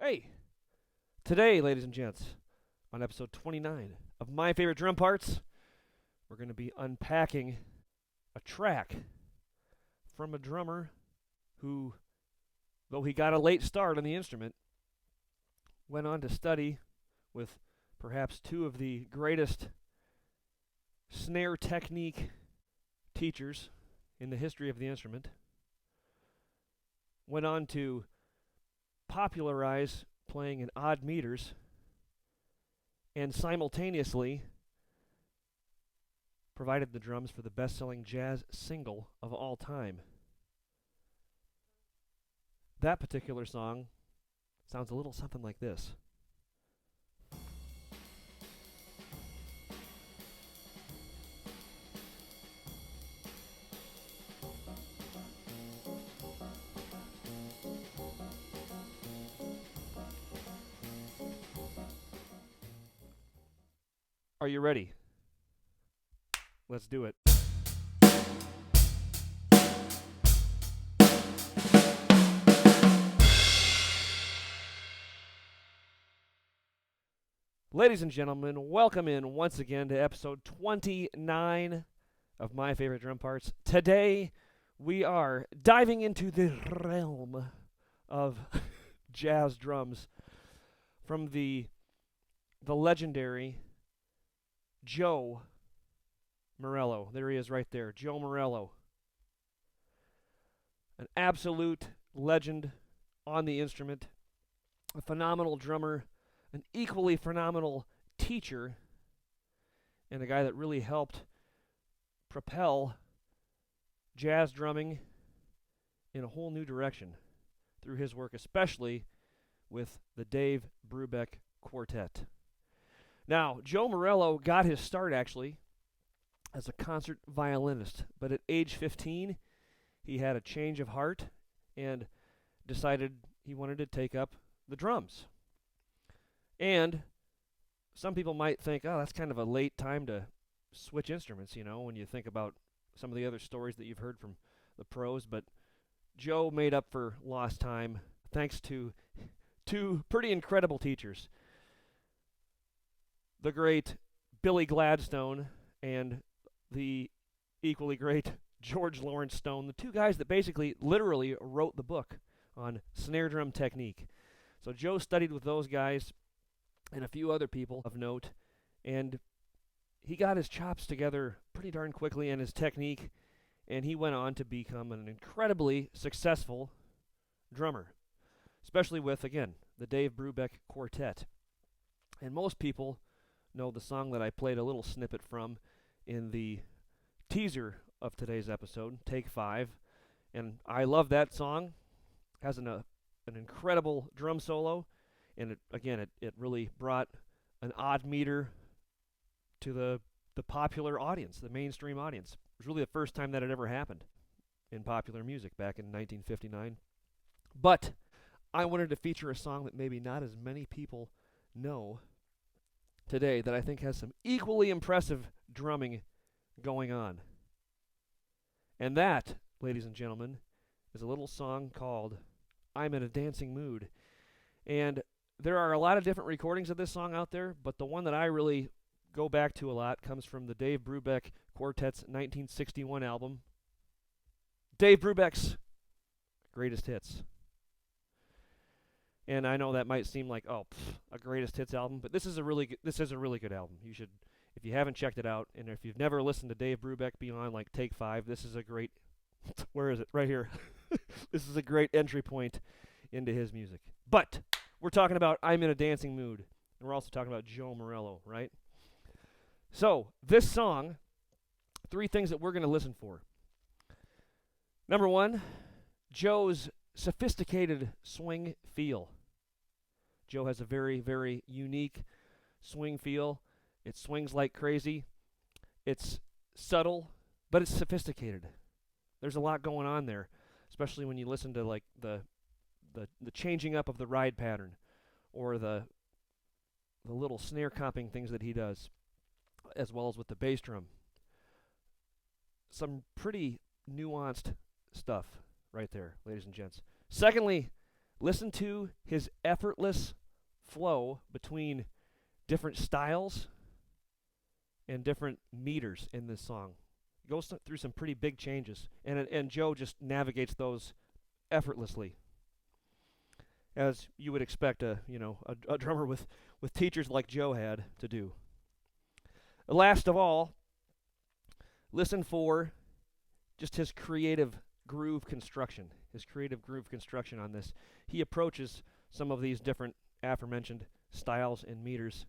Hey, today, ladies and gents, on episode 29 of My Favorite Drum Parts, we're going to be unpacking a track from a drummer who, though he got a late start on the instrument, went on to study with perhaps two of the greatest snare technique teachers in the history of the instrument, went on to popularize playing in odd meters, and simultaneously provided the drums for the best-selling jazz single of all time. That particular song sounds a little something like this. Are you ready? Let's do it. Ladies and gentlemen, welcome in once again to episode 29 of My Favorite Drum Parts. Today, we are diving into the realm of jazz drums from the legendary Joe Morello. There he is right there, Joe Morello. An absolute legend on the instrument, a phenomenal drummer, an equally phenomenal teacher, and a guy that really helped propel jazz drumming in a whole new direction through his work, especially with the Dave Brubeck Quartet. Now, Joe Morello got his start actually as a concert violinist, but at age 15, he had a change of heart and decided he wanted to take up the drums. And some people might think, oh, that's kind of a late time to switch instruments, when you think about some of the other stories that you've heard from the pros. But Joe made up for lost time thanks to two pretty incredible teachers. The great Billy Gladstone and the equally great George Lawrence Stone, the two guys that basically literally wrote the book on snare drum technique. So Joe studied with those guys and a few other people of note, and he got his chops together pretty darn quickly and his technique, and he went on to become an incredibly successful drummer, especially with, again, the Dave Brubeck Quartet. And most people know the song that I played a little snippet from in the teaser of today's episode, Take 5, and I love that song. It has an incredible drum solo, and it really brought an odd meter to the popular audience, the mainstream audience. It was really the first time that had ever happened in popular music back in 1959. But I wanted to feature a song that maybe not as many people know today that I think has some equally impressive drumming going on. And that, ladies and gentlemen, is a little song called I'm in a Dancing Mood. And there are a lot of different recordings of this song out there, but the one that I really go back to a lot comes from the Dave Brubeck Quartet's 1961 album, Dave Brubeck's Greatest Hits. And I know that might seem like, a greatest hits album, but this is a really good album. You should, if you haven't checked it out, and if you've never listened to Dave Brubeck beyond like Take 5, this is a great, where is it? Right here. This is a great entry point into his music. But we're talking about I'm in a Dancing Mood, and we're also talking about Joe Morello, right? So this song, three things that we're going to listen for. Number one, Joe's sophisticated swing feel. Joe has a very, very unique swing feel. It swings like crazy. It's subtle, but it's sophisticated. There's a lot going on there, especially when you listen to like the changing up of the ride pattern or the little snare comping things that he does, as well as with the bass drum. Some pretty nuanced stuff right there, ladies and gents. Secondly, Listen to his effortless flow between different styles and different meters in this song. It goes through some pretty big changes, and Joe just navigates those effortlessly, as you would expect a drummer with teachers like Joe had to do. Last of all, listen for just his creative groove construction. His creative groove construction on this. He approaches some of these different aforementioned styles and meters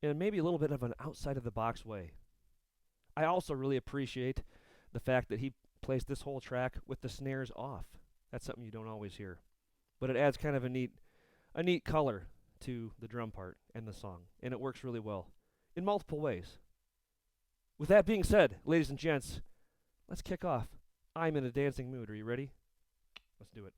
in maybe a little bit of an outside of the box way. I also really appreciate the fact that he plays this whole track with the snares off. That's something you don't always hear. But it adds kind of a neat color to the drum part and the song, and it works really well in multiple ways. With that being said, ladies and gents, let's kick off I'm in a Dancing Mood. Are you ready? Let's do it.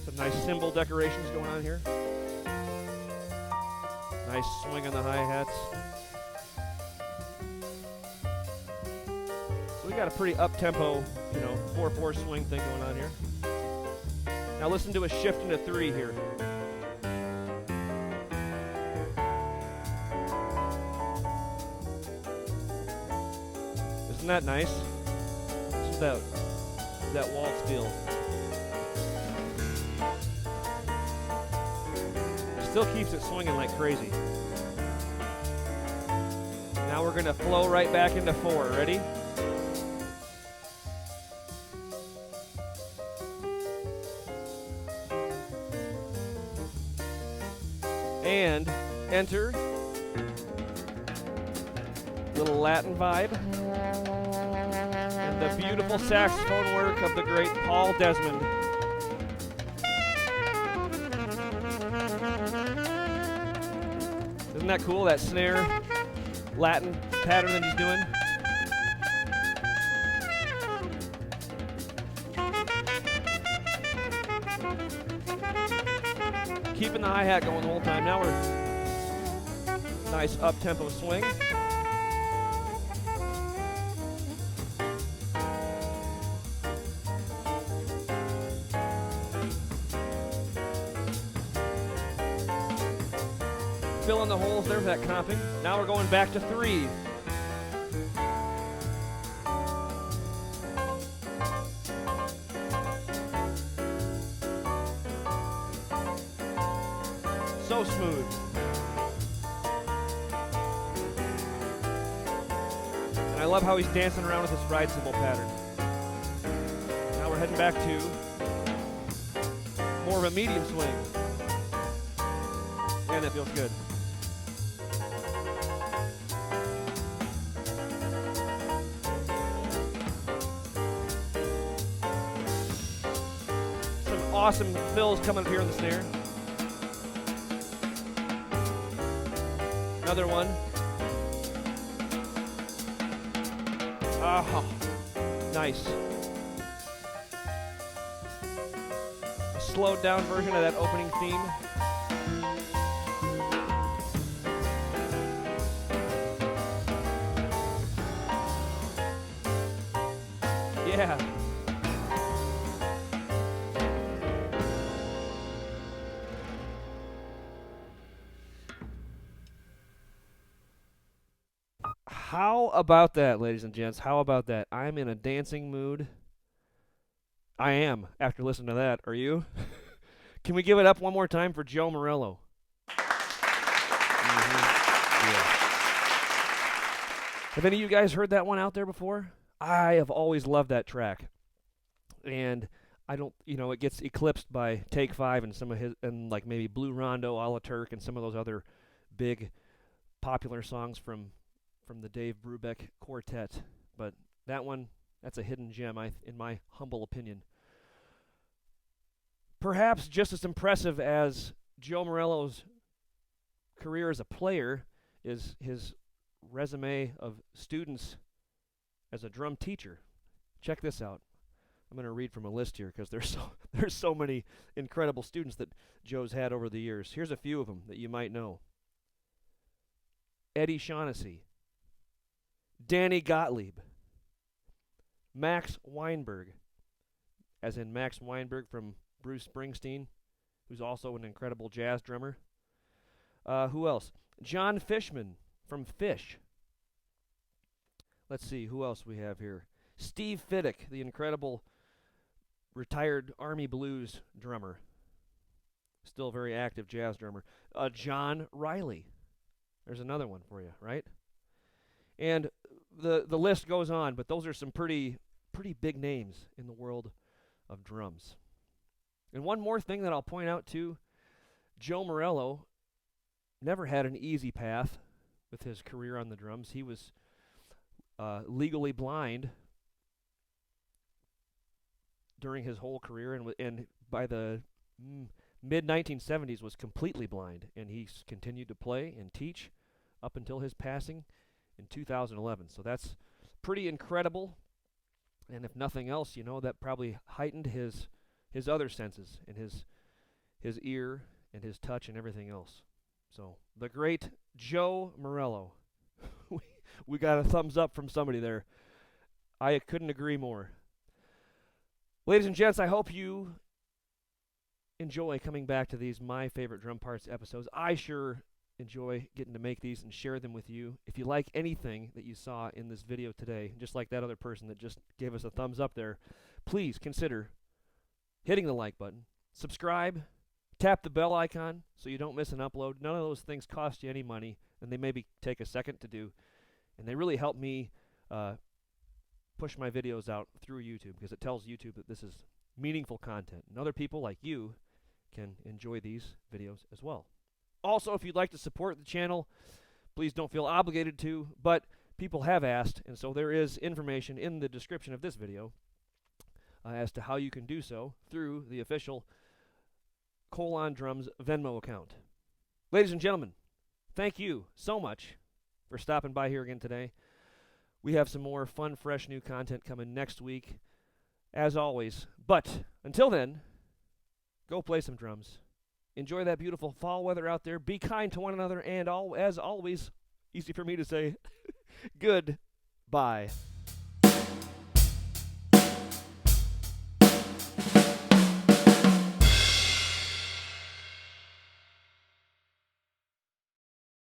Some nice cymbal decorations going on here. Nice swing on the hi-hats. So we got a pretty up-tempo, 4/4 swing thing going on here. Now listen to a shift into 3 here. Isn't that nice? Just that waltz feel. Still keeps it swinging like crazy. Now we're going to flow right back into 4. Ready? And enter little Latin vibe and the beautiful saxophone work of the great Paul Desmond. Isn't that cool, that snare Latin pattern that he's doing? Keeping the hi-hat going the whole time. Now we're nice up-tempo swing. Fill in the holes there for that comping. Now we're going back to 3. So smooth. And I love how he's dancing around with this ride cymbal pattern. Now we're heading back to more of a medium swing. And that feels good. Some awesome fills coming up here on the snare. Another one. Oh, nice. A slowed down version of that opening theme. Yeah. How about that, ladies and gents? How about that? I'm in a dancing mood. I am, after listening to that. Are you? Can we give it up one more time for Joe Morello? Yeah. Have any of you guys heard that one out there before? I have always loved that track. And I don't, it gets eclipsed by Take 5 and some of his, and like maybe Blue Rondo, a la Turk, and some of those other big popular songs from the Dave Brubeck Quartet. But that one, that's a hidden gem, in my humble opinion. Perhaps just as impressive as Joe Morello's career as a player is his resume of students as a drum teacher. Check this out. I'm going to read from a list here because there's so many incredible students that Joe's had over the years. Here's a few of them that you might know. Eddie Shaughnessy, Danny Gottlieb, Max Weinberg, as in Max Weinberg from Bruce Springsteen, who's also an incredible jazz drummer. Who else? John Fishman from Phish. Let's see, who else we have here? Steve Fiddick, the incredible retired Army Blues drummer. Still a very active jazz drummer. John Riley. There's another one for you, right? And the list goes on, but those are some pretty big names in the world of drums. And one more thing that I'll point out too, Joe Morello never had an easy path with his career on the drums. He was legally blind during his whole career, and by the mid-1970s was completely blind, and he continued to play and teach up until his passing in 2011. So that's pretty incredible, and if nothing else, that probably heightened his other senses, and his ear and his touch and everything else. So the great Joe Morello. We got a thumbs up from somebody there. I couldn't agree more. Ladies and gents, I hope you enjoy coming back to these My Favorite Drum Parts episodes. I sure enjoy getting to make these and share them with you. If you like anything that you saw in this video today, just like that other person that just gave us a thumbs up there, please consider hitting the like button, subscribe, tap the bell icon so you don't miss an upload. None of those things cost you any money, and they maybe take a second to do, and they really help me push my videos out through YouTube, because it tells YouTube that this is meaningful content, and other people like you can enjoy these videos as well. Also, if you'd like to support the channel, please don't feel obligated to, but people have asked, and so there is information in the description of this video as to how you can do so through the official Colon Drums Venmo account. Ladies and gentlemen, thank you so much for stopping by here again today. We have some more fun, fresh new content coming next week, as always. But until then, go play some drums. Enjoy that beautiful fall weather out there. Be kind to one another, and as always, easy for me to say, goodbye.